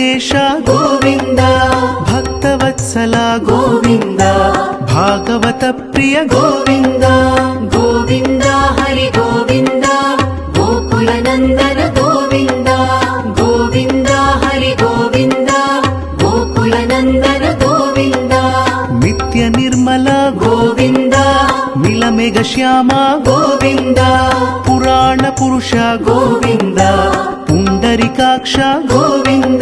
ವೆಂಕಟೇಶ ಗೋವಿಂದ, ಭಕ್ತವತ್ಸಲ ಗೋವಿಂದ, ಭಾಗವತ ಪ್ರಿಯ ಗೋವಿಂದ. ಗೋವಿಂದ ಹರಿ ಗೋವಿಂದ, ಗೋಕುಲ ನಂದನ ಗೋವಿಂದ. ಗೋವಿಂದ ಹರಿ ಗೋವಿಂದ, ಗೋಕುಲ ನಂದನ ಗೋವಿಂದ. ನಿತ್ಯ ನಿರ್ಮಲ ಗೋವಿಂದ, ನೀಲಮೇಘ ಶ್ಯಾಮ ಗೋವಿಂದ. ಪುರಾಣ ಪುರುಷ ಗೋವಿಂದ, ಪುಂಡರಿಕಾಕ್ಷ ಗೋವಿಂದ.